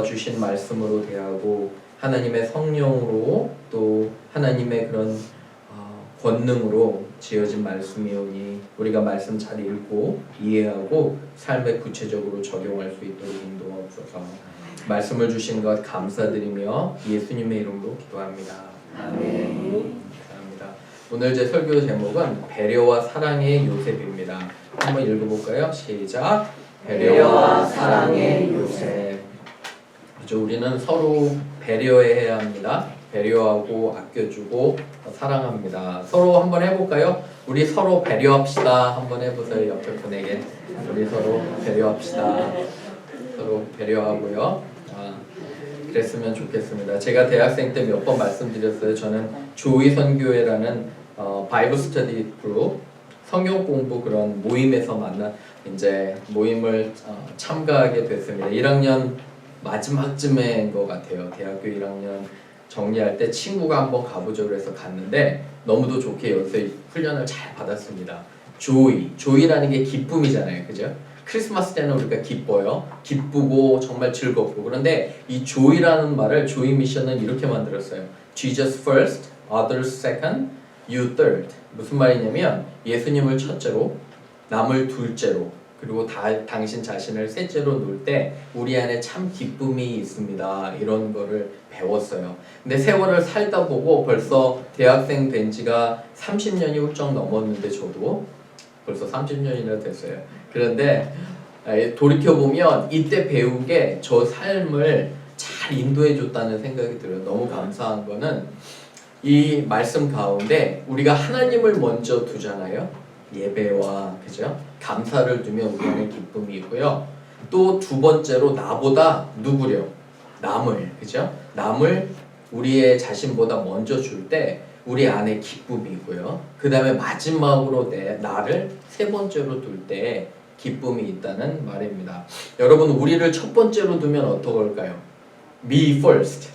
주신 말씀으로 대하고 하나님의 성령으로 또 하나님의 그런 권능으로 지어진 말씀이오니 우리가 말씀 잘 읽고 이해하고 삶에 구체적으로 적용할 수 있도록 인도하옵소서. 말씀을 주신 것 감사드리며 예수님의 이름으로 기도합니다. 아멘. 감사합니다. 오늘 제 설교 제목은 배려와 사랑의 요셉입니다. 한번 읽어볼까요? 시작. 배려와 사랑의 요셉. 그렇죠? 우리는 서로 배려해야 합니다. 배려하고 아껴주고 사랑합니다. 서로 한번 해볼까요? 우리 서로 배려합시다. 한번 해보세요. 옆에 분에게. 우리 서로 배려합시다. 서로 배려하고요. 그랬으면 좋겠습니다. 제가 대학생 때 몇 번 말씀드렸어요. 저는 조이 선교회라는 바이블 스터디 그룹 성경 공부 그런 모임에서 만난 이제 모임을 참가하게 됐습니다. 1학년 마지막쯤인 것 같아요. 대학교 1학년 정리할 때 친구가 한번 가보자고 해서 갔는데 너무도 좋게 여기서 훈련을 잘 받았습니다. 조이라는 게 기쁨이잖아요. 그죠? 크리스마스 때는 우리가 기뻐요. 기쁘고 정말 즐겁고. 그런데 이 조이라는 말을 조이 미션은 이렇게 만들었어요. Jesus first, others second, you third. 무슨 말이냐면 예수님을 첫째로, 남을 둘째로, 그리고 당신 자신을 셋째로 놓을 때 우리 안에 참 기쁨이 있습니다. 이런 거를 배웠어요. 근데 세월을 살다 보고 벌써 대학생 된 지가 30년이 훌쩍 넘었는데 저도 벌써 30년이나 됐어요. 그런데 돌이켜보면 이때 배운 게 저 삶을 잘 인도해줬다는 생각이 들어요. 너무 감사한 거는 이 말씀 가운데 우리가 하나님을 먼저 두잖아요. 예배와 그죠? 감사를 두면 우리 안에 기쁨이 있고요. 또 두 번째로 나보다 누구려? 남을 그죠? 남을 우리의 자신보다 먼저 줄 때 우리 안에 기쁨이 있고요. 그 다음에 마지막으로 나를 세 번째로 둘 때 기쁨이 있다는 말입니다. 여러분 우리를 첫 번째로 두면 어떨까요? Me first.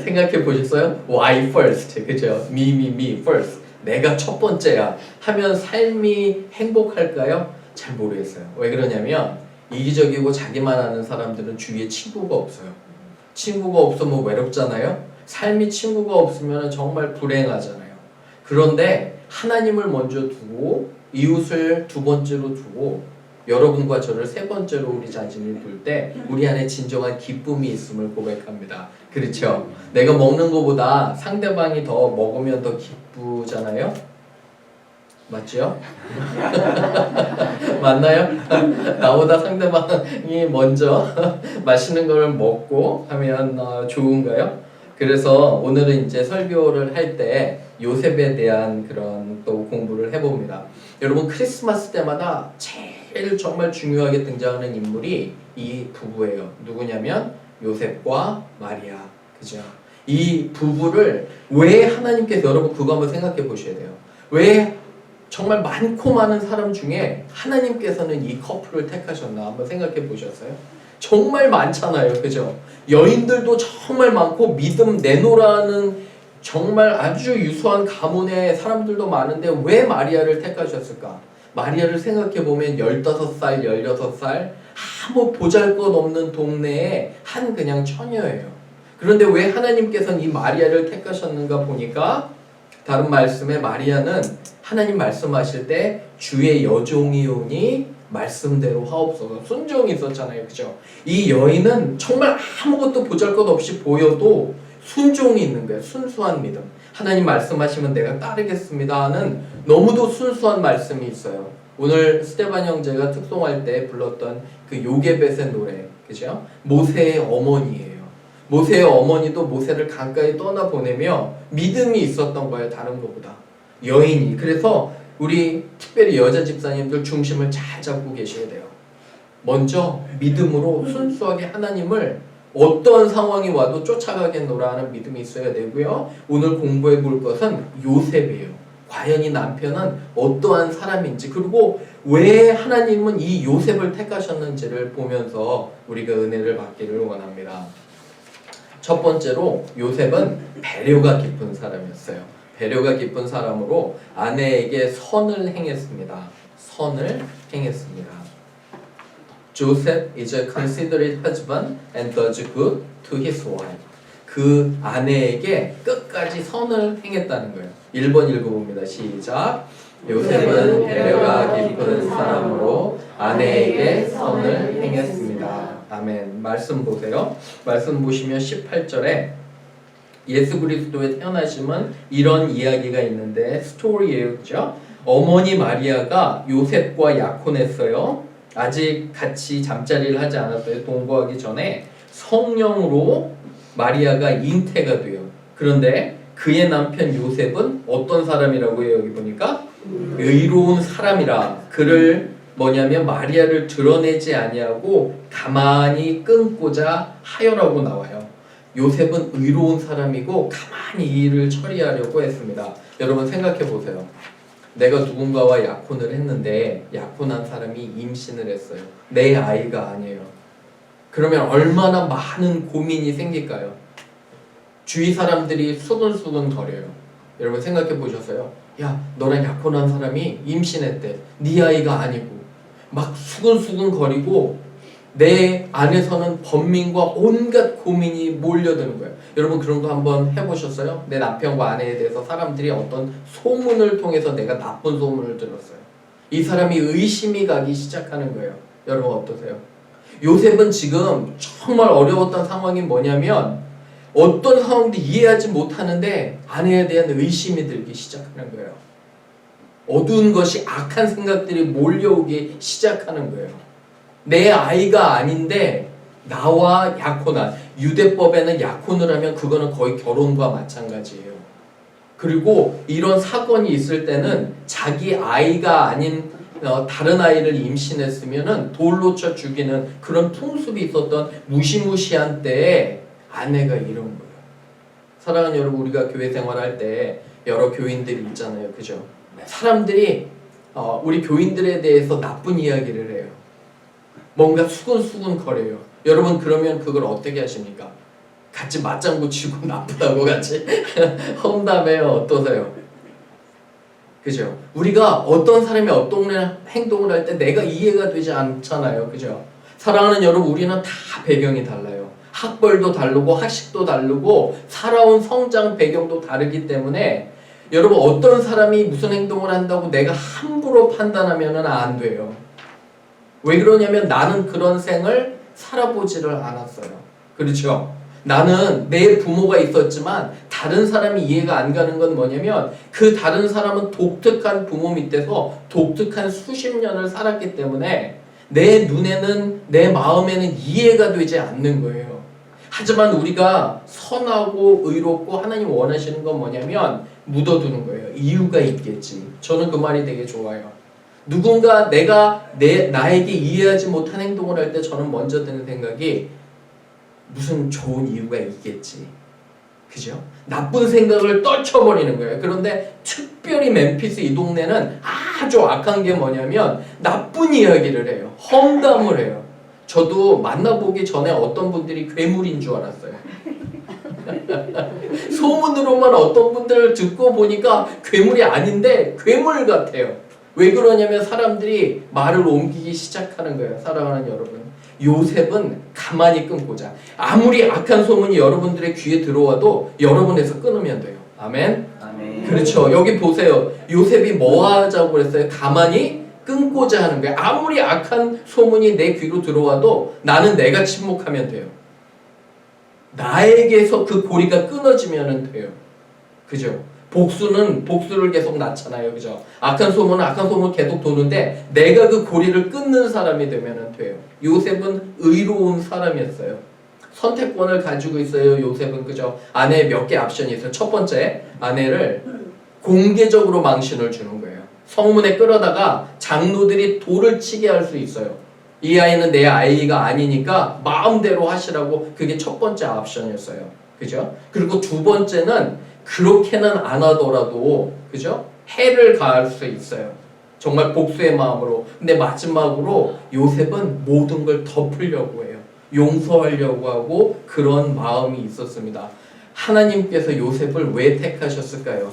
생각해 보셨어요? Why first? 그죠? Me first. 내가 첫 번째야 하면 삶이 행복할까요? 잘 모르겠어요. 왜 그러냐면 이기적이고 자기만 아는 사람들은 주위에 친구가 없어요. 친구가 없으면 외롭잖아요. 삶이 친구가 없으면 정말 불행하잖아요. 그런데 하나님을 먼저 두고 이웃을 두 번째로 두고 여러분과 저를 세 번째로 우리 자신을 둘 때 우리 안에 진정한 기쁨이 있음을 고백합니다. 그렇죠? 내가 먹는 것보다 상대방이 더 먹으면 더 기쁘잖아요? 맞죠? 맞나요? 나보다 상대방이 먼저 맛있는 걸 먹고 하면 좋은가요? 그래서 오늘은 이제 설교를 할 때 요셉에 대한 그런 또 공부를 해봅니다. 여러분 크리스마스 때마다 제일 정말 중요하게 등장하는 인물이 이 부부예요. 누구냐면 요셉과 마리아. 그죠? 이 부부를 왜 하나님께서 여러분 그거 한번 생각해 보셔야 돼요. 왜 정말 많고 많은 사람 중에 하나님께서는 이 커플을 택하셨나 한번 생각해 보셨어요? 정말 많잖아요. 그죠? 여인들도 정말 많고 믿음 내놓으라는 정말 아주 유수한 가문의 사람들도 많은데 왜 마리아를 택하셨을까? 마리아를 생각해보면 15살, 16살 아무 보잘것없는 동네에 한 그냥 처녀예요. 그런데 왜 하나님께서는 이 마리아를 택하셨는가 보니까 다른 말씀에 마리아는 하나님 말씀하실 때 주의 여종이오니 말씀대로 하옵소서 순종이 있었잖아요. 그죠? 이 여인은 정말 아무것도 보잘것없이 보여도 순종이 있는 거예요. 순수한 믿음. 하나님 말씀하시면 내가 따르겠습니다 하는 너무도 순수한 말씀이 있어요. 오늘 스테반 형제가 특송할 때 불렀던 그 요게벳의 노래, 그죠? 모세의 어머니예요. 모세의 어머니도 모세를 강가에 떠나보내며 믿음이 있었던 거예요. 다른 것보다. 여인이. 그래서 우리 특별히 여자 집사님들 중심을 잘 잡고 계셔야 돼요. 먼저 믿음으로 순수하게 하나님을 어떤 상황이 와도 쫓아가겠노라 하는 믿음이 있어야 되고요. 오늘 공부해 볼 것은 요셉이에요. 과연 이 남편은 어떠한 사람인지 그리고 왜 하나님은 이 요셉을 택하셨는지를 보면서 우리가 은혜를 받기를 원합니다. 첫 번째로 요셉은 배려가 깊은 사람이었어요. 배려가 깊은 사람으로 아내에게 선을 행했습니다. 선을 행했습니다. Joseph is a considerate husband and does good to his wife. 그 아내에게 끝까지 선을 행했다는 거예요. 1번 읽어봅니다. 시작. 요셉은 배려가 깊은 사람으로 아내에게 선을 행했습니다. 아멘. 말씀 보세요. 말씀 보시면 18절에 예수 그리스도의 태어나심은 이런 이야기가 있는데 스토리예요. 그죠? 어머니 마리아가 요셉과 약혼했어요. 아직 같이 잠자리를 하지 않았어요. 동거하기 전에 성령으로 마리아가 잉태가 돼요. 그런데 그의 남편 요셉은 어떤 사람이라고 해요? 여기 보니까 의로운 사람이라 그를 뭐냐면 마리아를 드러내지 아니하고 가만히 끊고자 하여라고 나와요. 요셉은 의로운 사람이고 가만히 이 일을 처리하려고 했습니다. 여러분 생각해 보세요. 내가 누군가와 약혼을 했는데 약혼한 사람이 임신을 했어요. 내 아이가 아니에요. 그러면 얼마나 많은 고민이 생길까요? 주위 사람들이 수근수근 거려요. 여러분 생각해 보셨어요? 야, 너랑 약혼한 사람이 임신했대. 네 아이가 아니고 막 수근수근 거리고 내 안에서는 번민과 온갖 고민이 몰려드는 거예요. 여러분 그런 거 한번 해보셨어요? 내 남편과 아내에 대해서 사람들이 어떤 소문을 통해서 내가 나쁜 소문을 들었어요. 이 사람이 의심이 가기 시작하는 거예요. 여러분 어떠세요? 요셉은 지금 정말 어려웠던 상황이 뭐냐면 어떤 상황도 이해하지 못하는데 아내에 대한 의심이 들기 시작하는 거예요. 어두운 것이 악한 생각들이 몰려오기 시작하는 거예요. 내 아이가 아닌데 나와 약혼한, 유대법에는 약혼을 하면 그거는 거의 결혼과 마찬가지예요. 그리고 이런 사건이 있을 때는 자기 아이가 아닌 다른 아이를 임신했으면은 돌로 쳐 죽이는 그런 풍습이 있었던 무시무시한 때에 아내가 이런 거예요. 사랑하는 여러분, 우리가 교회 생활할 때 여러 교인들이 있잖아요. 그죠? 사람들이 우리 교인들에 대해서 나쁜 이야기를 해요. 뭔가 수근수근 거려요. 여러분 그러면 그걸 어떻게 하십니까? 같이 맞장구 치고 나쁘다고 같이 험담해요. 어떠세요? 그죠? 우리가 어떤 사람이 어떤 행동을 할 때 내가 이해가 되지 않잖아요. 그죠? 사랑하는 여러분, 우리는 다 배경이 달라요. 학벌도 다르고 학식도 다르고 살아온 성장 배경도 다르기 때문에 여러분 어떤 사람이 무슨 행동을 한다고 내가 함부로 판단하면 안 돼요. 왜 그러냐면 나는 그런 생을 살아보지를 않았어요. 그렇죠? 나는 내 부모가 있었지만 다른 사람이 이해가 안 가는 건 뭐냐면 그 다른 사람은 독특한 부모 밑에서 독특한 수십 년을 살았기 때문에 내 눈에는 내 마음에는 이해가 되지 않는 거예요. 하지만 우리가 선하고 의롭고 하나님 원하시는 건 뭐냐면 묻어두는 거예요. 이유가 있겠지. 저는 그 말이 되게 좋아요. 누군가 나에게 이해하지 못한 행동을 할 때 저는 먼저 드는 생각이 무슨 좋은 이유가 있겠지. 그죠? 나쁜 생각을 떨쳐버리는 거예요. 그런데 특별히 멤피스 이 동네는 아주 악한 게 뭐냐면 나쁜 이야기를 해요. 험담을 해요. 저도 만나보기 전에 어떤 분들이 괴물인 줄 알았어요. 소문으로만 어떤 분들을 듣고 보니까 괴물이 아닌데 괴물 같아요. 왜 그러냐면 사람들이 말을 옮기기 시작하는 거예요. 사랑하는 여러분, 요셉은 가만히 끊고자 아무리 악한 소문이 여러분들의 귀에 들어와도 여러분에서 끊으면 돼요. 아멘? 아멘. 그렇죠. 여기 보세요. 요셉이 뭐 하자고 그랬어요? 가만히 끊고자 하는 거예요. 아무리 악한 소문이 내 귀로 들어와도 나는 내가 침묵하면 돼요. 나에게서 그 고리가 끊어지면 돼요. 그죠? 복수를 계속 낳잖아요. 그죠? 악한 소문 계속 도는데 내가 그 고리를 끊는 사람이 되면 돼요. 요셉은 의로운 사람이었어요. 선택권을 가지고 있어요. 요셉은. 그죠? 아내에 몇 개 옵션이 있어요. 첫 번째, 아내를 공개적으로 망신을 주는 거예요. 성문에 끌어다가 장로들이 돌을 치게 할 수 있어요. 이 아이는 내 아이가 아니니까 마음대로 하시라고. 그게 첫 번째 옵션이었어요. 그죠? 그리고 두 번째는 그렇게는 안 하더라도, 그죠? 해를 가할 수 있어요. 정말 복수의 마음으로. 근데 마지막으로 요셉은 모든 걸 덮으려고 해요. 용서하려고 하고 그런 마음이 있었습니다. 하나님께서 요셉을 왜 택하셨을까요?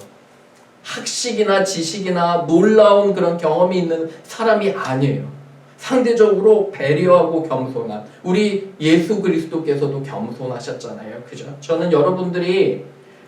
학식이나 지식이나 놀라운 그런 경험이 있는 사람이 아니에요. 상대적으로 배려하고 겸손한 우리 예수 그리스도께서도 겸손하셨잖아요. 그죠? 저는 여러분들이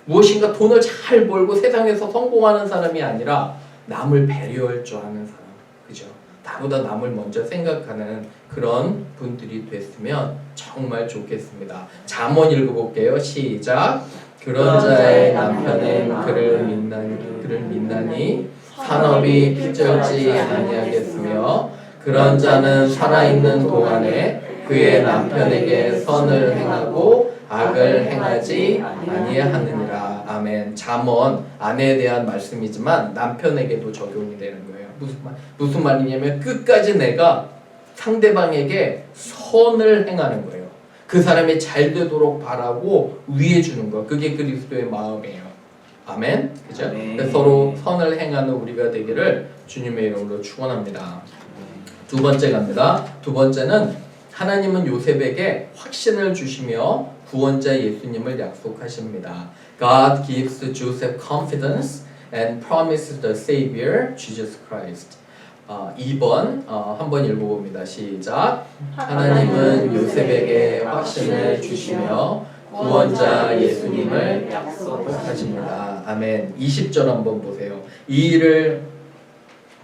무엇인가 돈을 잘 벌고 세상에서 성공하는 사람이 아니라 남을 배려할 줄 아는 사람. 그죠? 나보다 남을 먼저 생각하는 그런 분들이 됐으면 정말 좋겠습니다. 잠언 읽어볼게요. 시작. 그런 자의 남편은 그를 믿나니 산업이 삐절지 아니하겠으며 그런 자는 살아있는 동안에 그의 남편에게 선을 행하고 악을 행하지 아니하느니라. 아멘. 잠언 아내에 대한 말씀이지만 남편에게도 적용이 되는 거예요. 무슨 말이냐면 끝까지 내가 상대방에게 선을 행하는 거예요. 그 사람이 잘 되도록 바라고 위해 주는 거. 그게 그리스도의 마음이에요. 아멘. 그죠? 서로 선을 행하는 우리가 되기를 주님의 이름으로 축원합니다. 두 번째 갑니다. 두 번째는 하나님은 요셉에게 확신을 주시며 구원자 예수님을 약속하십니다. God gives Joseph confidence and promises the Savior, Jesus Christ. 2번 한번 읽어봅니다. 시작. 하나님은 요셉에게 확신을 주시며 구원자 예수님을 약속하십니다. 아멘. 20절 한번 보세요. 이 일을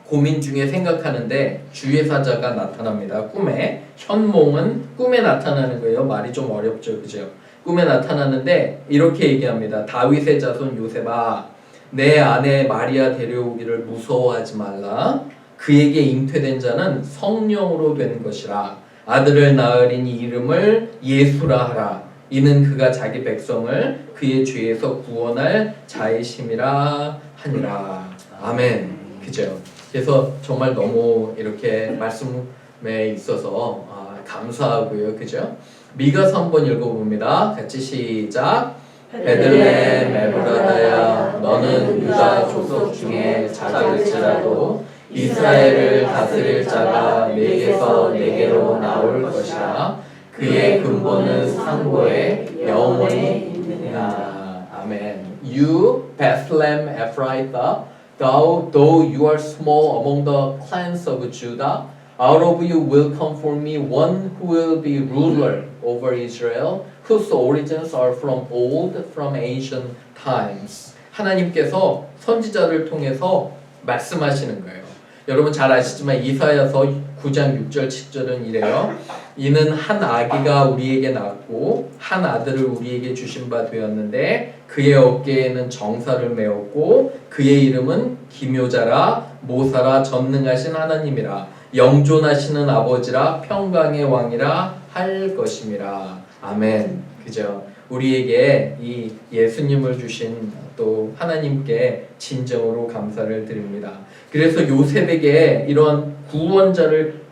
고민 중에 생각하는데 주의 사자가 나타납니다. 꿈에. 현몽은 꿈에 나타나는 거예요. 말이 좀 어렵죠. 그죠? 꿈에 나타나는데 이렇게 얘기합니다. 다윗의 자손 요셉아, 내 아내 마리아 데려오기를 무서워하지 말라. 그에게 잉태된 자는 성령으로 된 것이라. 아들을 낳으리니 이름을 예수라 하라. 이는 그가 자기 백성을 그의 죄에서 구원할 자이심이라 하니라. 아멘. 그죠? 그래서 정말 너무 이렇게 말씀에 있어서 감사하고요. 그죠? 미가서 한번 읽어봅니다. 같이 시작. 베들레헴 에브라다야, 너는 유다 족속 중에 작을지라도 이스라엘을 다스릴 자가 내게서 내게로 나올 것이라. 그의 근본은 상고에 영원히 있느니라. 아멘. You Bethlehem Ephrathah, though you are small among the clans of Judah, out of you will come for me one who will be ruler over Israel, whose origins are from old, from ancient times. 하나님께서 선지자를 통해서 말씀하시는 거예요. 여러분 잘 아시지만 이사야서 9장 6절 7절은 이래요. 이는 한 아기가 우리에게 낳았고 한 아들을 우리에게 주신 바 되었는데 그의 어깨에는 정사를 메었고 그의 이름은 기묘자라 모사라 전능하신 하나님이라 영존하시는 아버지라 평강의 왕이라 할 것임이라. 아멘. 그죠? 우리에게 이 예수님을 주신 또 하나님께 진정으로 감사를 드립니다. 그래서 요셉에게 이런 구원자를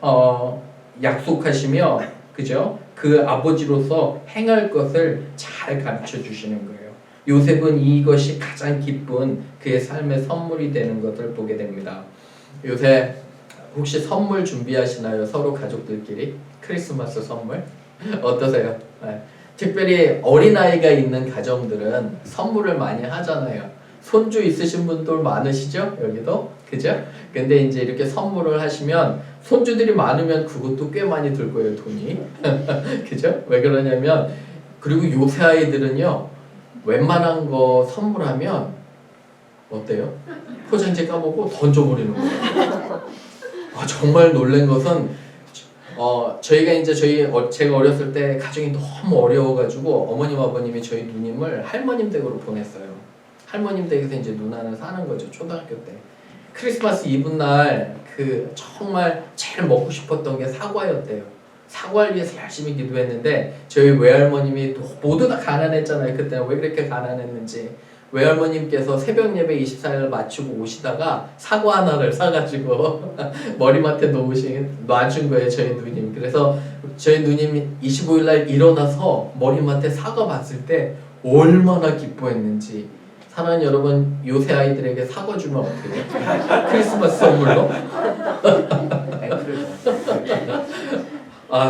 약속하시며, 그죠? 그 아버지로서 행할 것을 잘 가르쳐 주시는 거예요. 요셉은 이것이 가장 기쁜 그의 삶의 선물이 되는 것을 보게 됩니다. 요새 혹시 선물 준비하시나요? 서로 가족들끼리 크리스마스 선물 어떠세요? 네. 특별히 어린아이가 있는 가정들은 선물을 많이 하잖아요. 손주 있으신 분들 많으시죠? 여기도? 그죠? 근데 이제 이렇게 선물을 하시면 손주들이 많으면 그것도 꽤 많이 들 거예요, 돈이. 그죠? 왜 그러냐면 그리고 요새 아이들은요 웬만한 거 선물하면 어때요? 포장지 까먹고 던져버리는 거예요. 정말 놀란 것은 저희가 이제 제가 어렸을 때 가정이 너무 어려워가지고 어머님 아버님이 저희 누님을 할머님 댁으로 보냈어요. 할머님 댁에서 이제 누나는 사는 거죠. 초등학교 때. 크리스마스 이브날 정말 제일 먹고 싶었던 게 사과였대요. 사과를 위해서 열심히 기도했는데 저희 외할머님이 모두 다 가난했잖아요. 그때는 왜 그렇게 가난했는지. 외할머님께서 새벽 예배 24일 마치고 오시다가 사과 하나를 사가지고 머리맡에 놔준 거예요, 저희 누님. 그래서 저희 누님이 25일날 일어나서 머리맡에 사과 봤을 때 얼마나 기뻐했는지. 사랑하는 여러분, 요새 아이들에게 사과 주면 어떻게 해요? 크리스마스 선물로?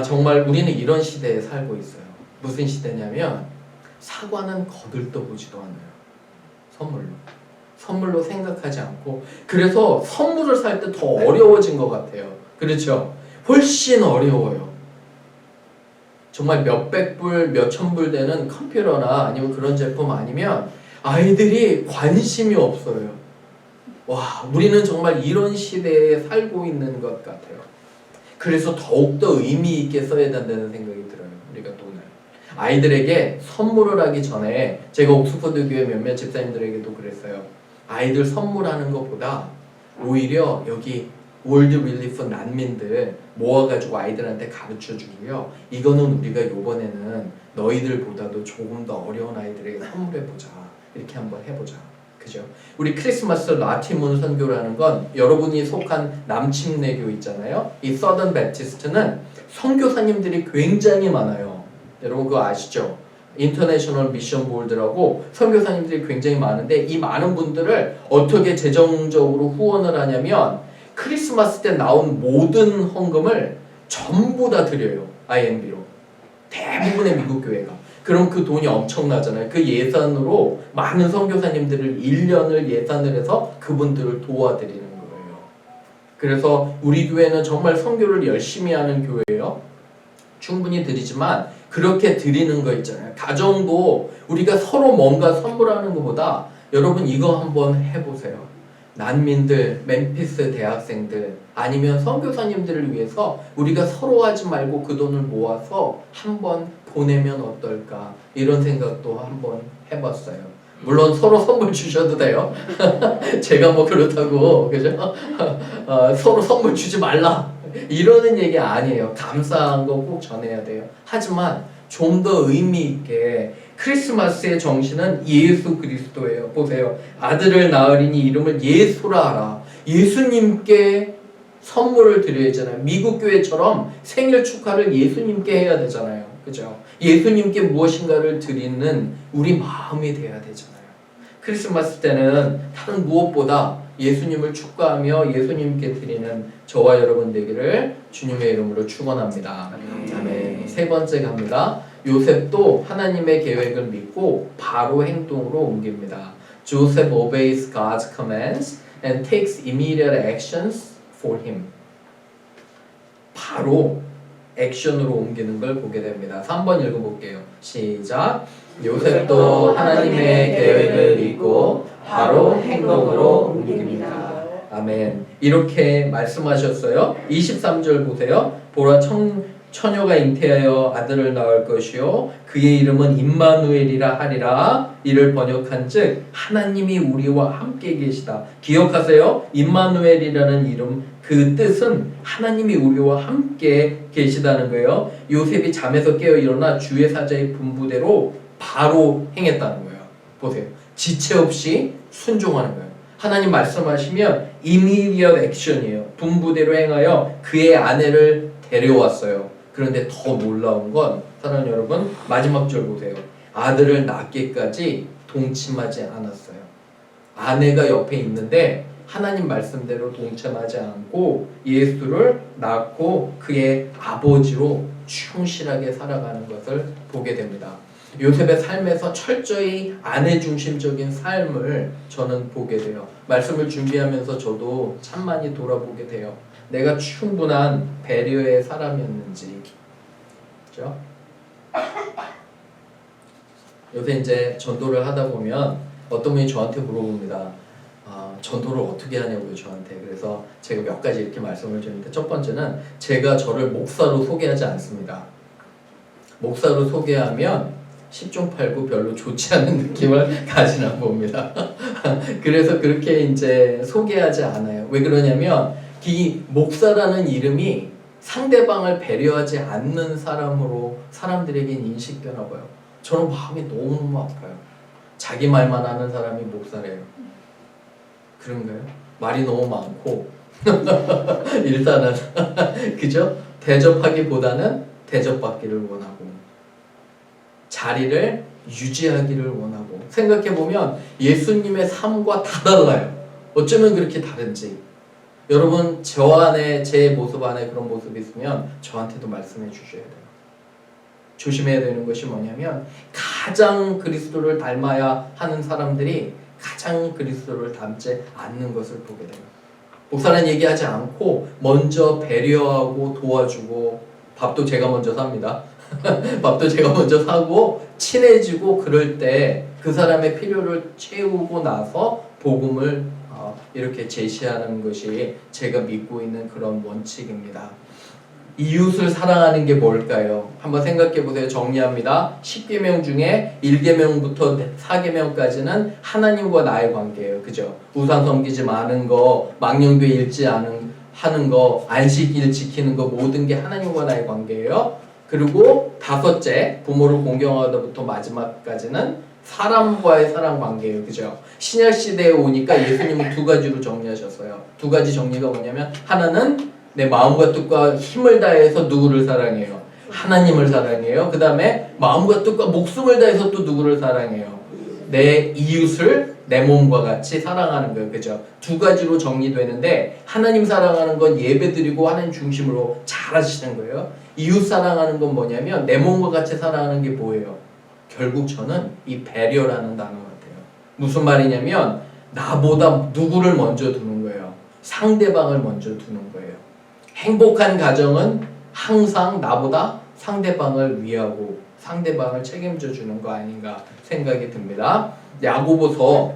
정말 우리는 이런 시대에 살고 있어요. 무슨 시대냐면 사과는 거들떠보지도 않아요. 선물로 생각하지 않고. 그래서 선물을 살 때 더 어려워진 것 같아요. 그렇죠? 훨씬 어려워요. 정말 몇백 불, 몇천 불 되는 컴퓨터나 아니면 그런 제품 아니면 아이들이 관심이 없어요. 와, 우리는 정말 이런 시대에 살고 있는 것 같아요. 그래서 더욱더 의미 있게 써야 된다는 생각이 들어요. 우리가 돈을. 아이들에게 선물을 하기 전에 제가 옥스퍼드 교회 몇몇 집사님들에게도 그랬어요. 아이들 선물하는 것보다 오히려 여기 월드 릴리프 난민들 모아가지고 아이들한테 가르쳐주고요. 이거는 우리가 요번에는 너희들보다도 조금 더 어려운 아이들에게 선물해보자. 이렇게 한번 해보자. 그죠? 우리 크리스마스 라티문 선교라는 건 여러분이 속한 남침내교 있잖아요. 이 서던 배티스트는 선교사님들이 굉장히 많아요. 여러분 그거 아시죠? 인터내셔널 미션 볼드라고 선교사님들이 굉장히 많은데 이 많은 분들을 어떻게 재정적으로 후원을 하냐면 크리스마스 때 나온 모든 헌금을 전부 다 드려요. IMB로. 대부분의 미국 교회가. 그럼 그 돈이 엄청나잖아요. 그 예산으로 많은 선교사님들을 1년을 예산을 해서 그분들을 도와드리는 거예요. 그래서 우리 교회는 정말 선교를 열심히 하는 교회예요. 충분히 드리지만 그렇게 드리는 거 있잖아요. 가정도 우리가 서로 뭔가 선물하는 것보다 여러분 이거 한번 해보세요. 난민들, 멤피스 대학생들 아니면 선교사님들을 위해서 우리가 서로 하지 말고 그 돈을 모아서 한번 보내면 어떨까 이런 생각도 한번 해봤어요. 물론 서로 선물 주셔도 돼요. 제가 뭐 그렇다고 그죠? 서로 선물 주지 말라 이러는 얘기 아니에요. 감사한 거 꼭 전해야 돼요. 하지만 좀 더 의미 있게 크리스마스의 정신은 예수 그리스도예요. 보세요. 아들을 낳으리니 이름을 예수라 하라. 예수님께 선물을 드려야 하잖아요. 미국 교회처럼 생일 축하를 예수님께 해야 되잖아요. 그죠? 예수님께 무엇인가를 드리는 우리 마음이 돼야 되잖아요. 크리스마스 때는 다른 무엇보다 예수님을 축하하며 예수님께 드리는 저와 여러분 되기를 주님의 이름으로 축원합니다. 아멘. 세 번째 갑니다. 요셉도 하나님의 계획을 믿고 바로 행동으로 옮깁니다. Joseph obeys God's commands and takes immediate actions for him. 바로 액션으로 옮기는 걸 보게 됩니다. 3번 읽어볼게요. 시작. 요셉도 하나님의 계획을 믿고 바로 행동으로 옮깁니다. 아멘. 이렇게 말씀하셨어요. 23절 보세요. 보라 처녀가 잉태하여 아들을 낳을 것이요 그의 이름은 임마누엘이라 하리라. 이를 번역한즉 하나님이 우리와 함께 계시다. 기억하세요. 임마누엘이라는 이름 그 뜻은 하나님이 우리와 함께 계시다는 거예요. 요셉이 잠에서 깨어 일어나 주의 사자의 분부대로 바로 행했다는 거예요. 보세요. 지체 없이 순종하는 거예요. 하나님 말씀하시면 immediate action이에요. 분부대로 행하여 그의 아내를 데려왔어요. 그런데 더 놀라운 건 사랑하는 여러분 마지막 절 보세요. 아들을 낳기까지 동침하지 않았어요. 아내가 옆에 있는데 하나님 말씀대로 동참하지 않고 예수를 낳고 그의 아버지로 충실하게 살아가는 것을 보게 됩니다. 요셉의 삶에서 철저히 아내 중심적인 삶을 저는 보게 돼요. 말씀을 준비하면서 저도 참 많이 돌아보게 돼요. 내가 충분한 배려의 사람이었는지. 그렇죠? 요새 이제 전도를 하다 보면 어떤 분이 저한테 물어봅니다. 전도를 어떻게 하냐고요, 저한테. 그래서 제가 몇 가지 이렇게 말씀을 드리는데 첫 번째는 제가 저를 목사로 소개하지 않습니다. 목사로 소개하면 10중 8구 별로 좋지 않은 느낌을 가지나 봅니다. 그래서 그렇게 이제 소개하지 않아요. 왜 그러냐면 이 목사라는 이름이 상대방을 배려하지 않는 사람으로 사람들에겐 인식되나 봐요. 저는 마음이 너무 아파요. 자기 말만 하는 사람이 목사래요. 그런가요? 말이 너무 많고 일단은 그죠? 대접하기보다는 대접받기를 원하고 자리를 유지하기를 원하고 생각해보면 예수님의 삶과 다 달라요. 어쩌면 그렇게 다른지. 여러분 저 안에 제 모습 안에 그런 모습이 있으면 저한테도 말씀해 주셔야 돼요. 조심해야 되는 것이 뭐냐면 가장 그리스도를 닮아야 하는 사람들이 가장 그리스도를 닮지 않는 것을 보게 돼요. 목사는 얘기하지 않고 먼저 배려하고 도와주고 밥도 제가 먼저 삽니다. 밥도 제가 먼저 사고 친해지고 그럴 때 그 사람의 필요를 채우고 나서 복음을 이렇게 제시하는 것이 제가 믿고 있는 그런 원칙입니다. 이웃을 사랑하는 게 뭘까요? 한번 생각해 보세요. 정리합니다. 10계명 중에 1계명부터 4계명까지는 하나님과 나의 관계예요. 그죠? 우상 섬기지 마는 거, 망령되이 잃지 하는 거, 안식일 지키는 거 모든 게 하나님과 나의 관계예요. 그리고 5째, 부모를 공경하다부터 마지막까지는 사람과의 사랑 관계예요. 그죠? 신약 시대에 오니까 예수님은 2가지로 정리하셨어요. 2가지 정리가 뭐냐면 하나는 내 마음과 뜻과 힘을 다해서 누구를 사랑해요? 하나님을 사랑해요. 그 다음에 마음과 뜻과 목숨을 다해서 또 누구를 사랑해요? 내 이웃을 내 몸과 같이 사랑하는 거예요. 그죠? 2가지로 정리되는데 하나님 사랑하는 건 예배드리고 하나님 중심으로 잘 하시는 거예요. 이웃 사랑하는 건 뭐냐면 내 몸과 같이 사랑하는 게 뭐예요? 결국 저는 이 배려라는 단어 같아요. 무슨 말이냐면 나보다 누구를 먼저 두는 거예요? 상대방을 먼저 두는 거예요. 행복한 가정은 항상 나보다 상대방을 위하고 상대방을 책임져 주는 거 아닌가 생각이 듭니다. 야고보서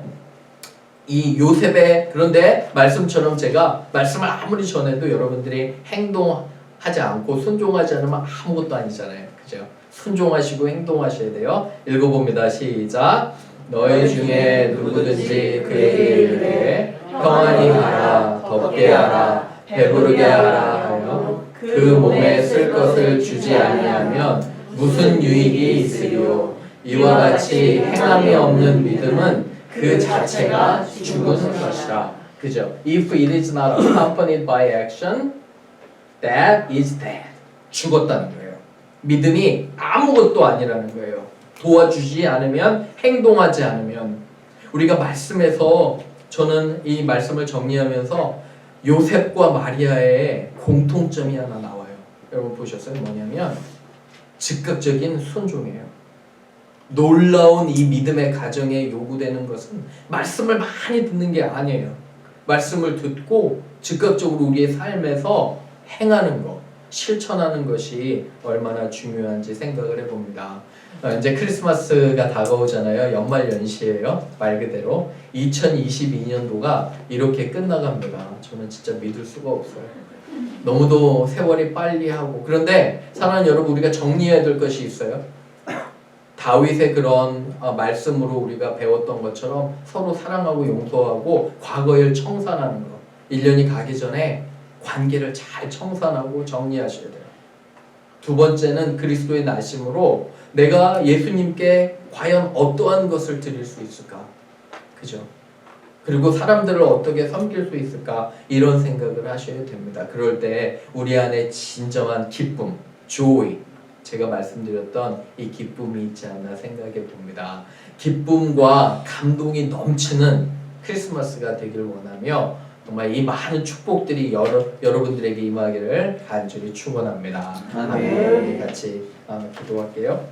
이 요셉의 그런데 말씀처럼 제가 말씀을 아무리 전해도 여러분들이 행동하지 않고 순종하지 않으면 아무것도 아니잖아요. 그죠? 순종하시고 행동하셔야 돼요. 읽어봅니다. 시작. 너희 중에 누구든지 그에게 이르되 평안히 가라 덥게 하라 배부르게 하라 하여 그 몸에 쓸 것을 주지 아니하면 무슨 유익이 있으리요. 이와 같이 행함이 없는 믿음은 그 자체가 죽은 것이라. 그죠? If it is not accompanied by action, that is dead. 죽었다는 거예요. 믿음이 아무것도 아니라는 거예요. 도와주지 않으면, 행동하지 않으면. 우리가 말씀에서 저는 이 말씀을 정리하면서 요셉과 마리아의 공통점이 하나 나와요. 여러분 보셨어요? 뭐냐면 즉각적인 순종이에요. 놀라운 이 믿음의 가정에 요구되는 것은 말씀을 많이 듣는 게 아니에요. 말씀을 듣고 즉각적으로 우리의 삶에서 행하는 것, 실천하는 것이 얼마나 중요한지 생각을 해봅니다. 이제 크리스마스가 다가오잖아요. 연말연시예요. 말 그대로 2022년도가 이렇게 끝나갑니다. 저는 진짜 믿을 수가 없어요. 너무도 세월이 빨리 하고. 그런데 사랑하는 여러분, 우리가 정리해야 될 것이 있어요. 다윗의 그런 말씀으로 우리가 배웠던 것처럼 서로 사랑하고 용서하고 과거를 청산하는 것. 1년이 가기 전에 관계를 잘 청산하고 정리하셔야 돼요. 2번째는 그리스도의 나심으로 내가 예수님께 과연 어떠한 것을 드릴 수 있을까? 그죠? 그리고 사람들을 어떻게 섬길 수 있을까? 이런 생각을 하셔야 됩니다. 그럴 때 우리 안에 진정한 기쁨, joy, 제가 말씀드렸던 이 기쁨이 있지 않나 생각해 봅니다. 기쁨과 감동이 넘치는 크리스마스가 되길 원하며 정말 이 많은 축복들이 여러분들에게 임하기를 간절히 축원합니다. 아멘. 같이 기도할게요.